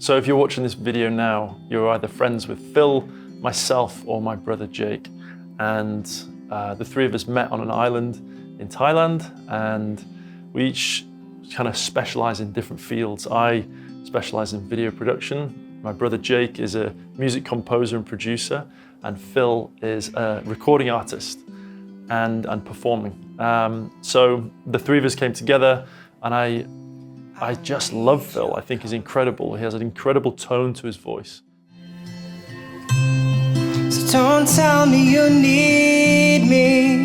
So if you're watching this video now, you're either friends with Phil, myself, or my brother Jake. And the three of us met on an island in Thailand, and we each kind of specialize in different fields. I specialize in video production. My brother Jake is a music composer and producer, and Phil is a recording artist and performing. So the three of us came together, and I just love Phil. I think he's incredible. He has an incredible tone to his voice. So don't tell me you need me.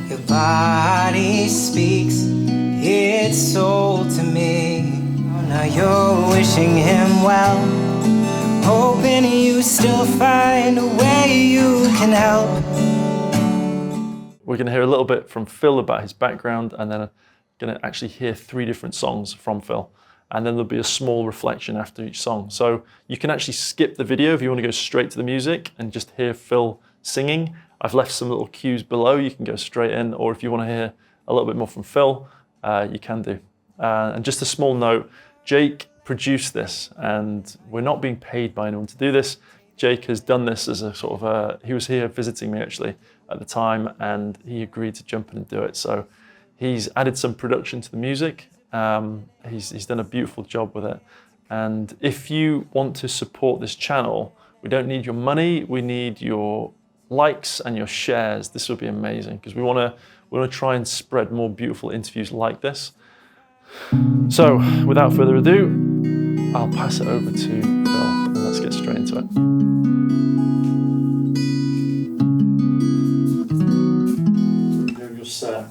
Your body speaks its soul to me. Now you're wishing him well, hoping you still find a way you can help. We're going to hear a little bit from Phil about his background, and then going to actually hear 3 different songs from Phil. And then there'll be a small reflection after each song. So you can actually skip the video if you want to go straight to the music and just hear Phil singing. I've left some little cues below, you can go straight in, or if you want to hear a little bit more from Phil, you can do. And just a small note, Jake produced this, and we're not being paid by anyone to do this. Jake has done this as a sort of he was here visiting me actually at the time, and he agreed to jump in and do it. So he's added some production to the music. He's done a beautiful job with it. And if you want to support this channel, we don't need your money, we need your likes and your shares. This would be amazing, because we want to try and spread more beautiful interviews like this. So without further ado, I'll pass it over to Phil, and let's get straight into it. You're set.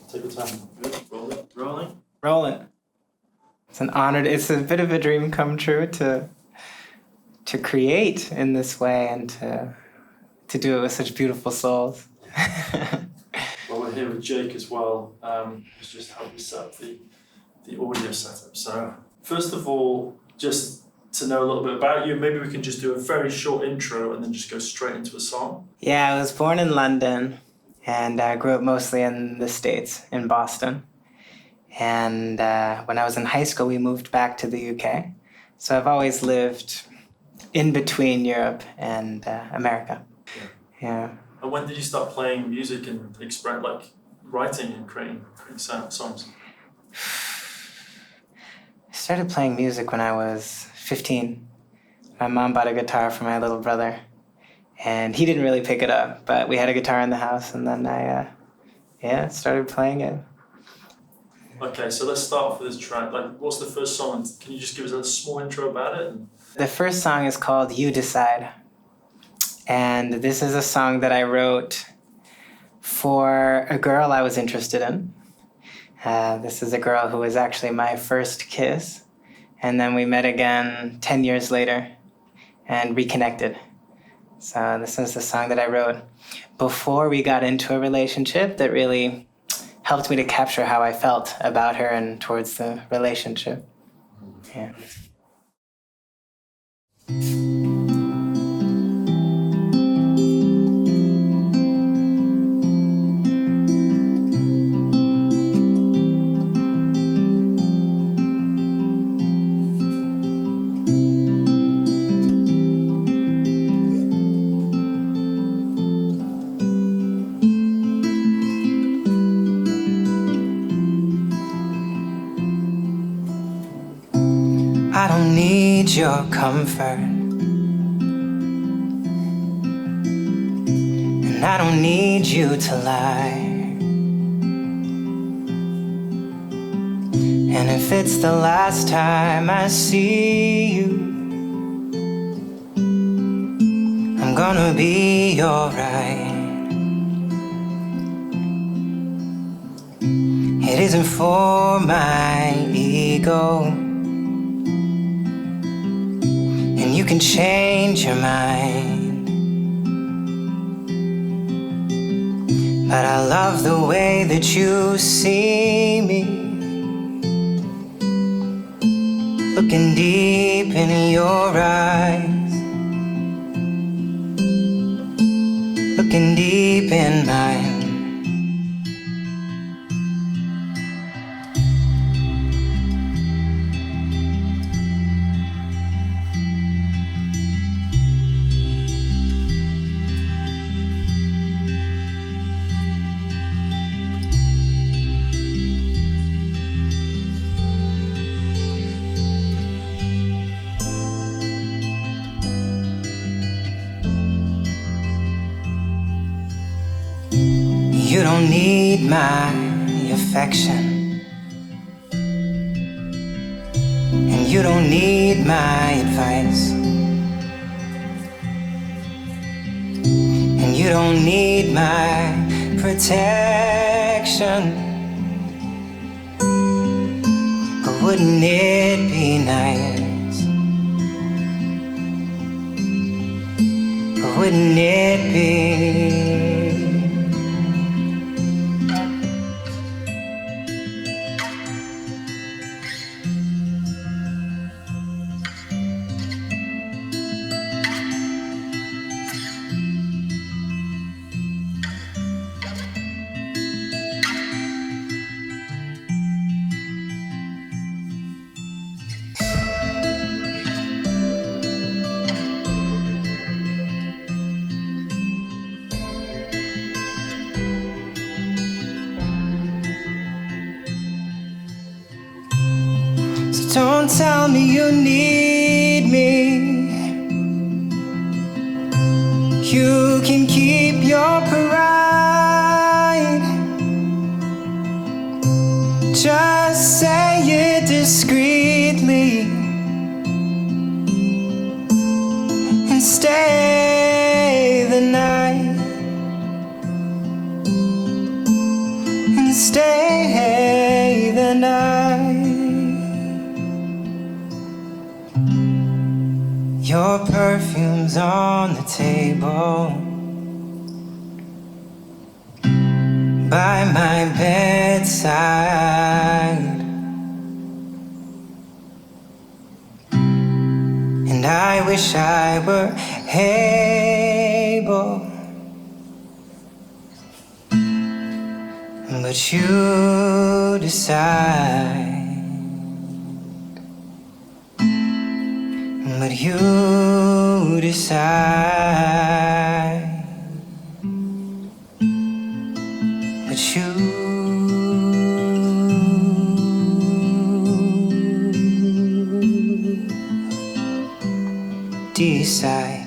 Take your time. Good. Rolling. Rolling. It's an honor. It's a bit of a dream come true to create in this way and to do it with such beautiful souls. Well, we're here with Jake as well, who's just helped me set up the audio setup. So first of all, just to know a little bit about you, maybe we can just do a very short intro and then just go straight into a song. Yeah, I was born in London, and I grew up mostly in the States, in Boston. And when I was in high school, we moved back to the UK. So I've always lived in between Europe and America. Yeah. And when did you start playing music and writing and creating songs? I started playing music when I was 15. My mom bought a guitar for my little brother, and he didn't really pick it up, but we had a guitar in the house, and then I started playing it. Okay, so let's start off with this track. What's the first song? Can you just give us a small intro about it? The first song is called You Decide. And this is a song that I wrote for a girl I was interested in. This is a girl who was actually my first kiss. And then we met again 10 years later and reconnected. So this is the song that I wrote before we got into a relationship that really helped me to capture how I felt about her and towards the relationship. Yeah. I don't need your comfort, and I don't need you to lie. And if it's the last time I see you, I'm gonna be alright. It isn't for my ego, and you can change your mind, but I love the way that you see me, looking deep in your eyes, looking deep in mine. don't need my affection, and you don't need my advice, and you don't need my protection. But wouldn't it be nice? But wouldn't it be? Don't tell me you need me. You can keep your pride. Just say it discreetly and stay the night. And stay the night. Your perfume's on the table by my bedside, and I wish I were able, but you decide. But you decide. But you decide.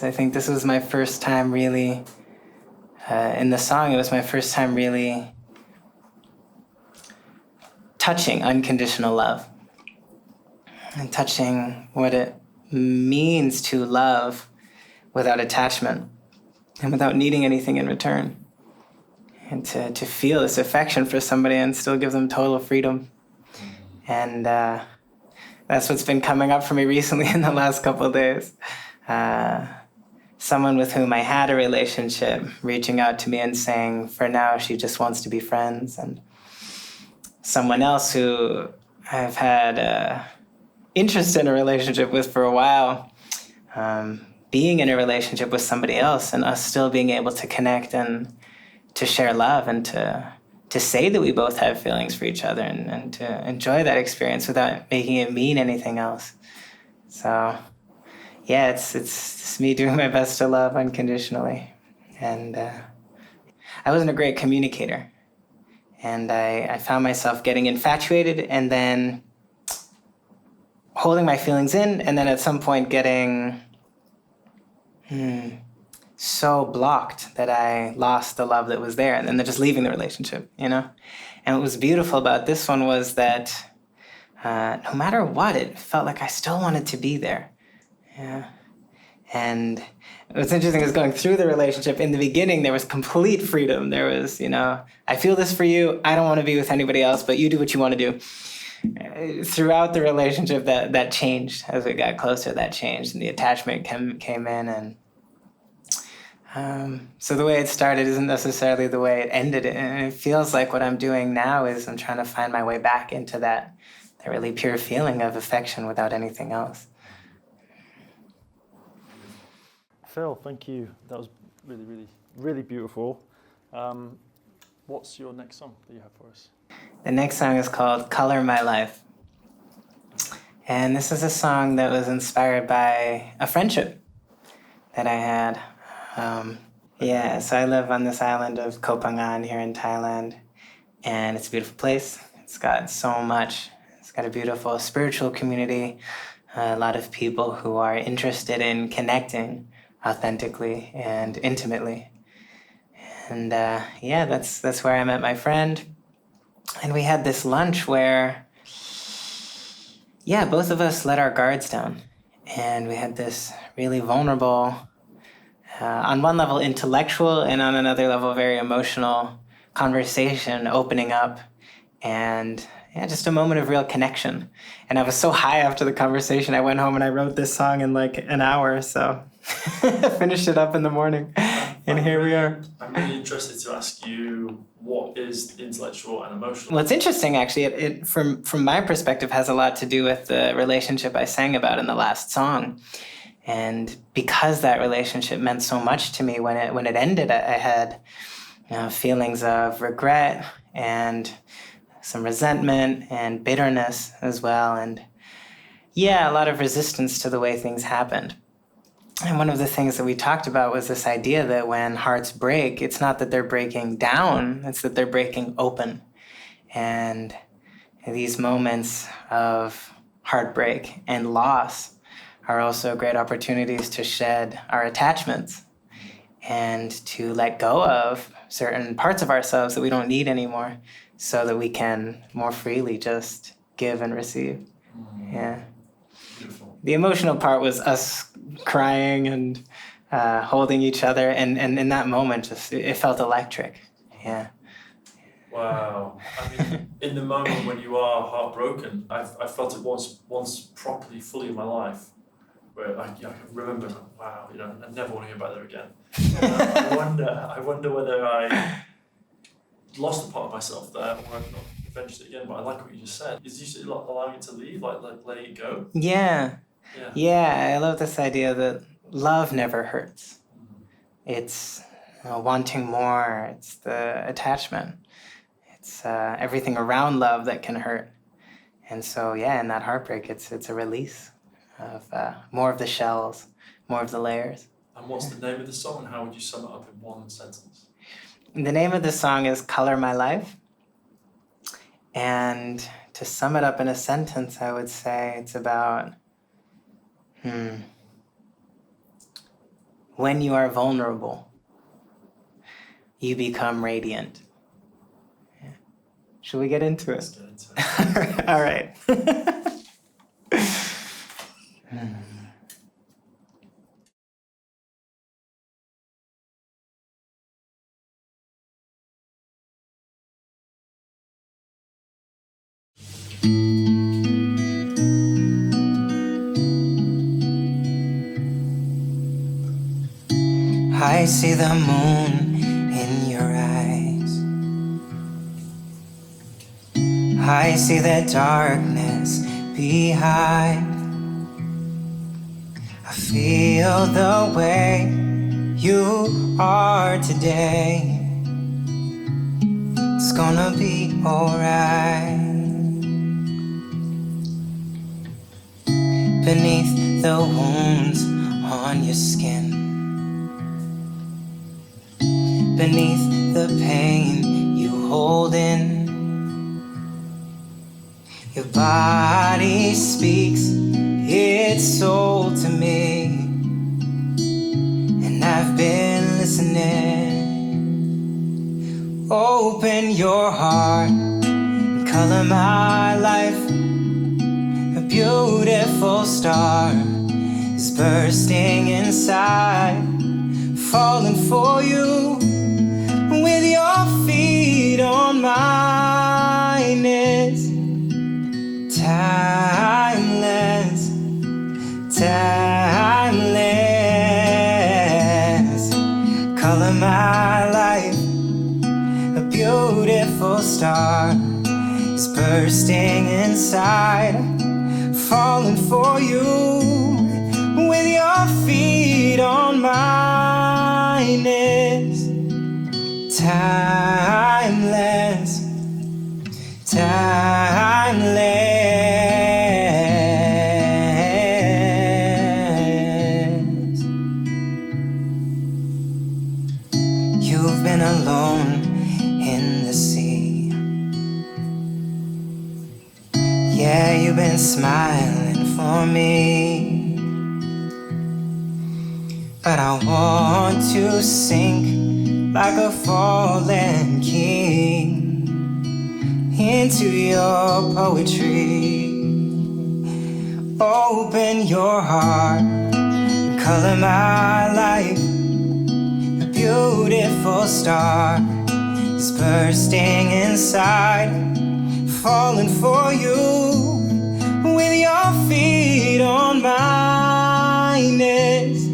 I think this was my first time really, in the song, it was my first time really touching unconditional love and touching what it means to love without attachment and without needing anything in return. And to feel this affection for somebody and still give them total freedom. And that's what's been coming up for me recently in the last couple of days. Someone with whom I had a relationship reaching out to me and saying, for now, she just wants to be friends. And someone else who I've had interest in a relationship with for a while, being in a relationship with somebody else and us still being able to connect and to share love and to say that we both have feelings for each other and to enjoy that experience without making it mean anything else. So yeah, it's just me doing my best to love unconditionally. And I wasn't a great communicator. And I found myself getting infatuated and then holding my feelings in, and then at some point getting so blocked that I lost the love that was there, and then just leaving the relationship, you know? And what was beautiful about this one was that no matter what, it felt like I still wanted to be there. Yeah. And what's interesting is going through the relationship, in the beginning, there was complete freedom. There was, I feel this for you. I don't want to be with anybody else, but you do what you want to do. Throughout the relationship, that changed. As we got closer, that changed. And the attachment came in. And so the way it started isn't necessarily the way it ended. And it feels like what I'm doing now is I'm trying to find my way back into that really pure feeling of affection without anything else. Phil, thank you. That was really, really really beautiful. What's your next song that you have for us? The next song is called Color My Life. And this is a song that was inspired by a friendship that I had. So I live on this island of Koh Phangan here in Thailand, and it's a beautiful place. It's got so much. It's got a beautiful spiritual community, a lot of people who are interested in connecting authentically and intimately. And that's where I met my friend. And we had this lunch where, both of us let our guards down. And we had this really vulnerable, on one level intellectual, and on another level very emotional conversation opening up. And just a moment of real connection. And I was so high after the conversation, I went home and I wrote this song in like an hour. So finished it up in the morning. And here we are. I'm really interested to ask you, what is intellectual and emotional? Well, it's interesting, actually. It from my perspective, has a lot to do with the relationship I sang about in the last song. And because that relationship meant so much to me, when it ended, I had feelings of regret and some resentment and bitterness as well. And a lot of resistance to the way things happened. And one of the things that we talked about was this idea that when hearts break, it's not that they're breaking down, it's that they're breaking open. And these moments of heartbreak and loss are also great opportunities to shed our attachments and to let go of certain parts of ourselves that we don't need anymore, so that we can more freely just give and receive. Yeah. Beautiful. The emotional part was us crying and holding each other, and in that moment, it felt electric. Yeah. Wow. I mean, in the moment when you are heartbroken, I felt it once properly, fully in my life, where I remember, wow, I never want to go back there again. I wonder whether I lost a part of myself there, or I've not adventured it again. But I like what you just said. Is you allowing it to leave, like letting it go? Yeah. I love this idea that love never hurts. It's wanting more. It's the attachment. It's everything around love that can hurt. And so, in that heartbreak, it's a release of more of the shells, more of the layers. And what's the name of the song, and how would you sum it up in one sentence? The name of the song is Color My Life. And to sum it up in a sentence, I would say it's about when you are vulnerable, you become radiant. Yeah. Should we get into it? Let's get into it. All right. I see the moon in your eyes. I see the darkness behind. I feel the way you are today. It's gonna be alright. Beneath the wounds on your skin, beneath the pain you hold in, your body speaks its soul to me, and I've been listening. Open your heart and color my life. A beautiful star is bursting inside, falling for you. With your feet on mine, it's timeless, timeless. Color my life. A beautiful star is bursting inside, falling for you. With your feet on mine, it's timeless, timeless. You've been alone in the sea. Yeah, you've been smiling for me. But I want to sink like a fallen king into your poetry. Open your heart and color my life. A beautiful star is bursting inside, falling for you with your feet on mine. It's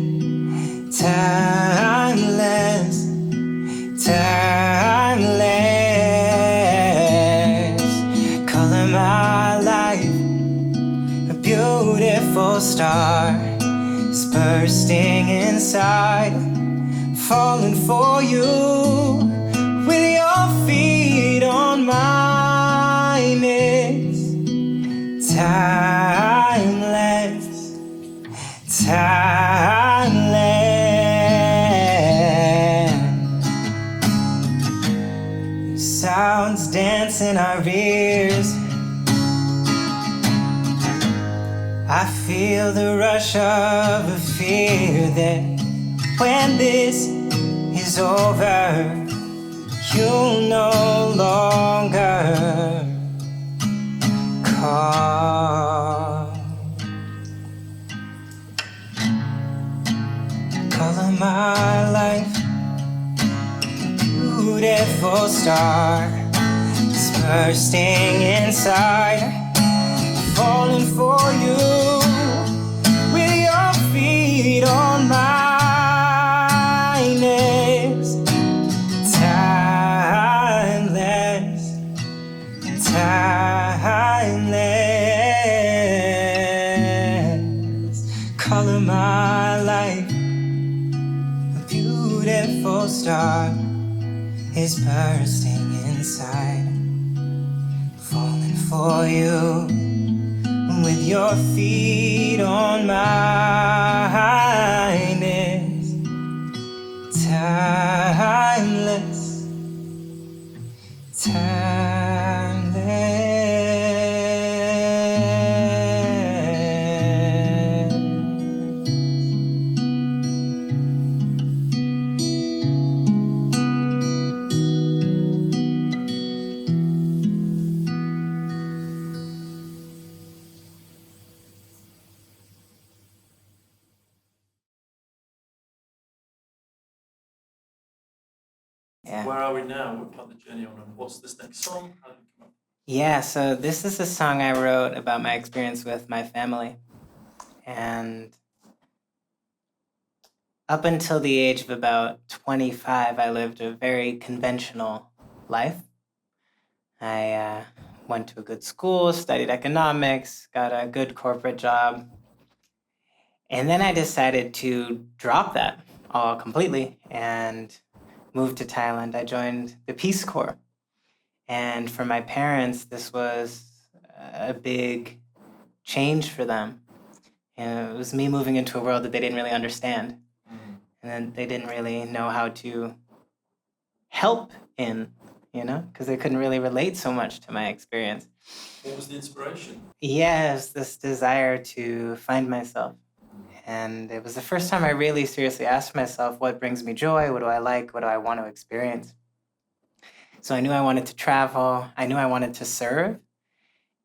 timeless, timeless. Color my life. A beautiful star is bursting inside, falling for you with your feet on mine. It's timeless, timeless. Sounds dance in our ears. I feel the rush of a fear that when this is over, you'll no longer call. Color my life, beautiful star is bursting inside, falling for you with your feet on mine. It's timeless, timeless. Color my life. A beautiful star is bursting inside, falling for you with your feet on mine. It's timeless, timeless. Yeah. Where are we now? What part of the journey on, and what's this next song? How did it come up? Yeah, so this is a song I wrote about my experience with my family. And up until the age of about 25, I lived a very conventional life. I went to a good school, studied economics, got a good corporate job. And then I decided to drop that all completely and moved to Thailand. I joined the Peace Corps. And for my parents, this was a big change for them. And it was me moving into a world that they didn't really understand. And then they didn't really know how to help in, because they couldn't really relate so much to my experience. What was the inspiration? Yes, this desire to find myself. And it was the first time I really seriously asked myself, what brings me joy? What do I like? What do I want to experience? So I knew I wanted to travel. I knew I wanted to serve.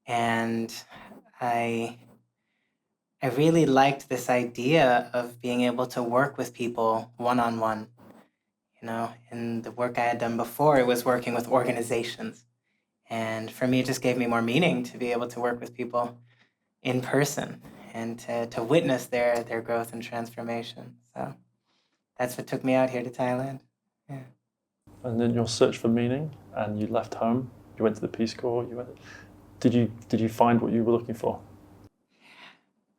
And I really liked this idea of being able to work with people one-on-one. In the work I had done before, it was working with organizations. And for me, it just gave me more meaning to be able to work with people in person and to witness their growth and transformation. So that's what took me out here to Thailand. Yeah. And then your search for meaning, and you left home. You went to the Peace Corps. Did you find what you were looking for?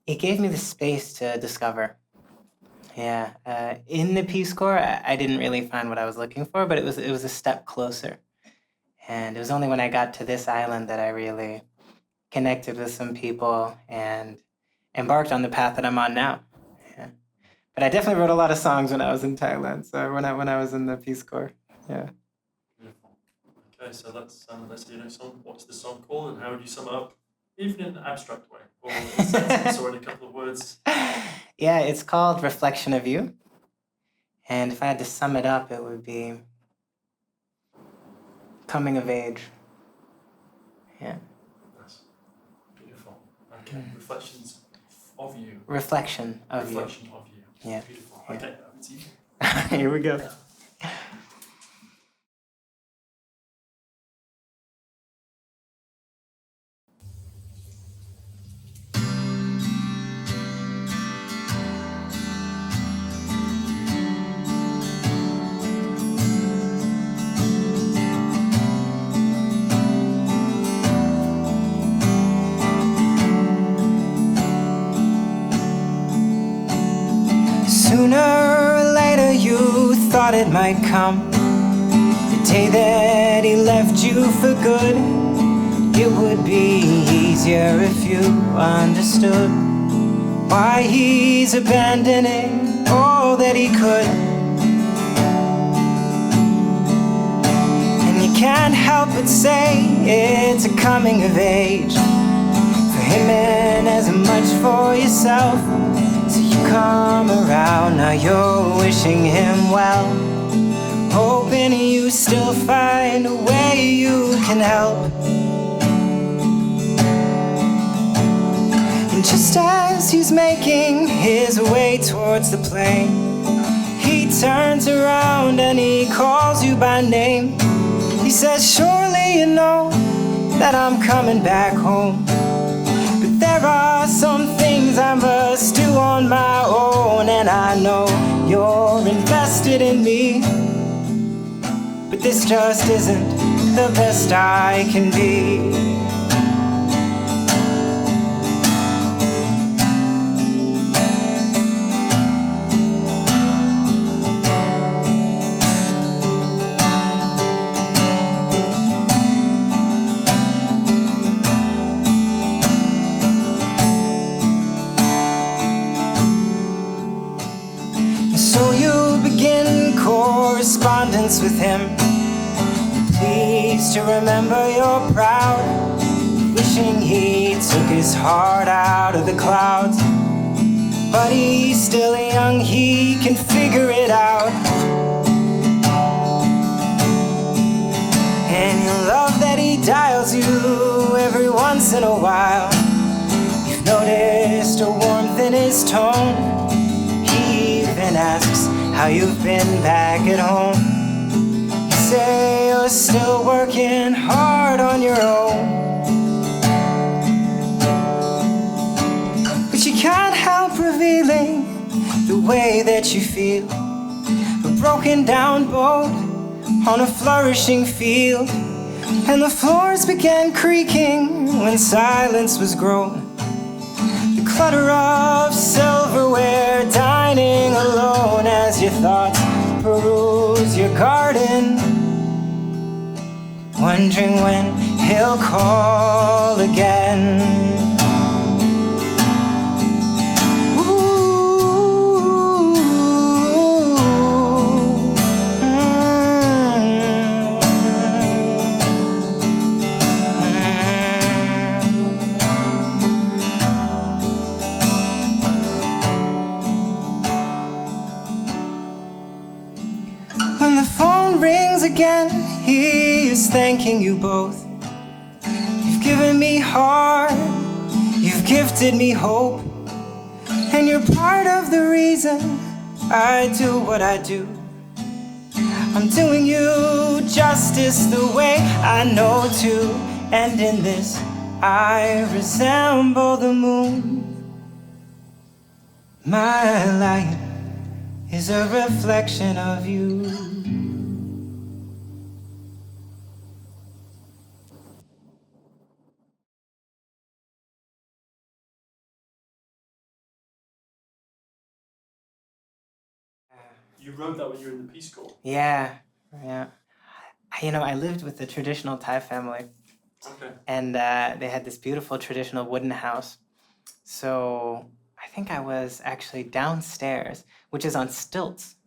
It gave me the space to discover. Yeah. In the Peace Corps, I didn't really find what I was looking for, but it was a step closer. And it was only when I got to this island that I really connected with some people and embarked on the path that I'm on now. Yeah. But I definitely wrote a lot of songs when I was in Thailand. So when I was in the Peace Corps. Yeah. Beautiful. Okay, so let's do your next song. What's the song called, and how would you sum it up, even in an abstract way, or in a sentence, or in a couple of words? Yeah, it's called Reflection of You. And if I had to sum it up, it would be coming of age. Yeah. Nice. Beautiful. Okay, reflections of you. Reflection of Reflection of you. Yeah. Beautiful. Yeah. Okay, it's you. You. Here we go. Sooner or later you thought it might come, the day that he left you for good. It would be easier if you understood why he's abandoning all that he could. And you can't help but say it's a coming of age for him and as much for yourself. So you come around, now you're wishing him well, hoping you still find a way you can help. And just as he's making his way towards the plane, he turns around and he calls you by name. He says, surely you know that I'm coming back home, but there are some things I must do on my own. And I know you're invested in me, but this just isn't the best I can be. So you begin correspondence with him, pleased to remember you're proud, wishing he took his heart out of the clouds. But he's still young, he can figure it out. And you love that he dials you every once in a while. You've noticed a warmth in his tone. He even asks how you've been back at home. You say you're still working hard on your own, but you can't help revealing the way that you feel. A broken down boat on a flourishing field, and the floors began creaking when silence was grown. The clutter of silverware, dining alone as your thoughts peruse your garden, wondering when he'll call again. When the phone rings again, he is thanking you both. You've given me heart, you've gifted me hope, and you're part of the reason I do what I do. I'm doing you justice the way I know to, and in this I resemble the moon. My light is a reflection of you. You wrote that when you were in the Peace Corps. Yeah, yeah. I lived with a traditional Thai family, Okay. and they had this beautiful traditional wooden house. So I think I was actually downstairs, which is on stilts.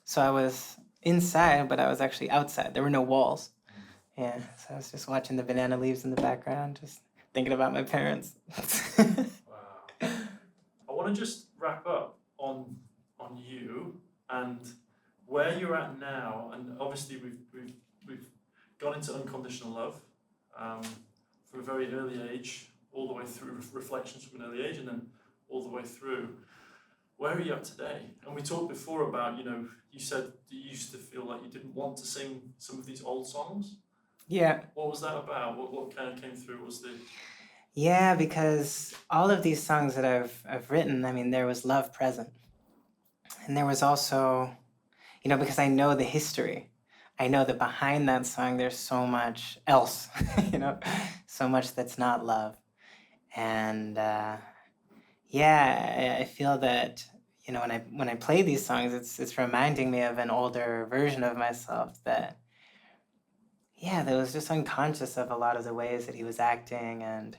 So I was inside, but I was actually outside. There were no walls. Yeah, so I was just watching the banana leaves in the background, just thinking about my parents. Wow. I want to just wrap up on you and where you're at now, and obviously we've gone into unconditional love from a very early age, all the way through reflections from an early age, and then all the way through. Where are you at today? And we talked before about, you said that you used to feel like you didn't want to sing some of these old songs. Yeah. What was that about? What kind of came through? Was the Yeah, because all of these songs that I've written, I mean, there was love present. And there was also, because I know the history. I know that behind that song there's so much else, so much that's not love. And yeah, I feel that, when I play these songs, it's reminding me of an older version of myself that was just unconscious of a lot of the ways that he was acting. And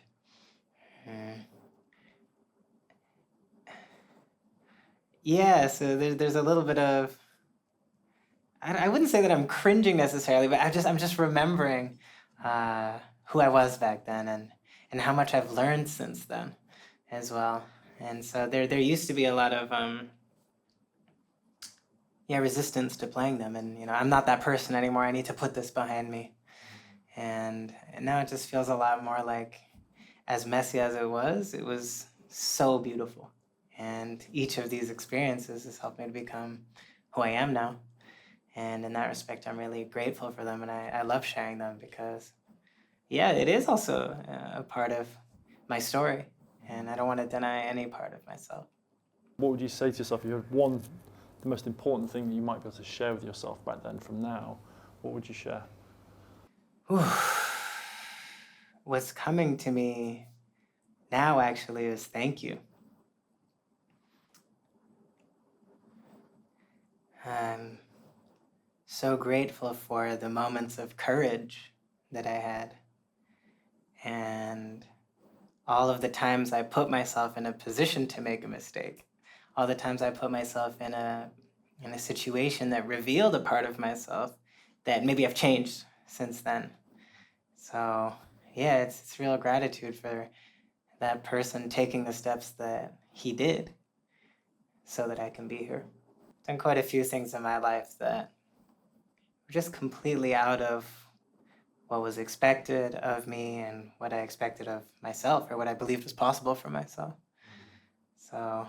so there's a little bit of, I wouldn't say that I'm cringing necessarily, but I'm just remembering who I was back then, and how much I've learned since then as well. And so there used to be a lot of resistance to playing them, and I'm not that person anymore. I need to put this behind me. And now it just feels a lot more like, as messy as it was so beautiful. And each of these experiences has helped me to become who I am now. And in that respect, I'm really grateful for them, and I love sharing them because, it is also a part of my story, and I don't want to deny any part of myself. What would you say to yourself if you had the most important thing that you might be able to share with yourself back then from now? What would you share? What's coming to me now actually is thank you. I'm so grateful for the moments of courage that I had, and all of the times I put myself in a position to make a mistake, all the times I put myself in a situation that revealed a part of myself that maybe I've changed since then. So it's real gratitude for that person taking the steps that he did so that I can be here. Done quite a few things in my life that were just completely out of what was expected of me and what I expected of myself, or what I believed was possible for myself. So,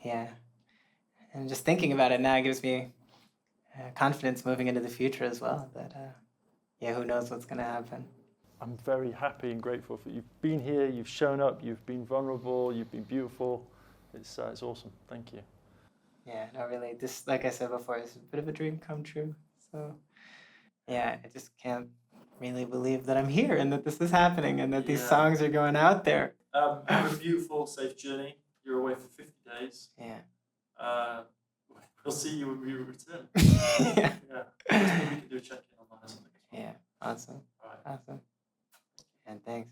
and just thinking about it now gives me confidence moving into the future as well, that, who knows what's going to happen. I'm very happy and grateful for you've been here, you've shown up, you've been vulnerable, you've been beautiful. It's awesome. Thank you. Yeah, no, really, this, like I said before, is a bit of a dream come true. So, I just can't really believe that I'm here and that this is happening and that these songs are going out there. Have a beautiful, safe journey. You're away for 50 days. Yeah. We'll see you when we return. Yeah. Maybe we can do a check-in online or something. Yeah, awesome. All right. Awesome. And thanks.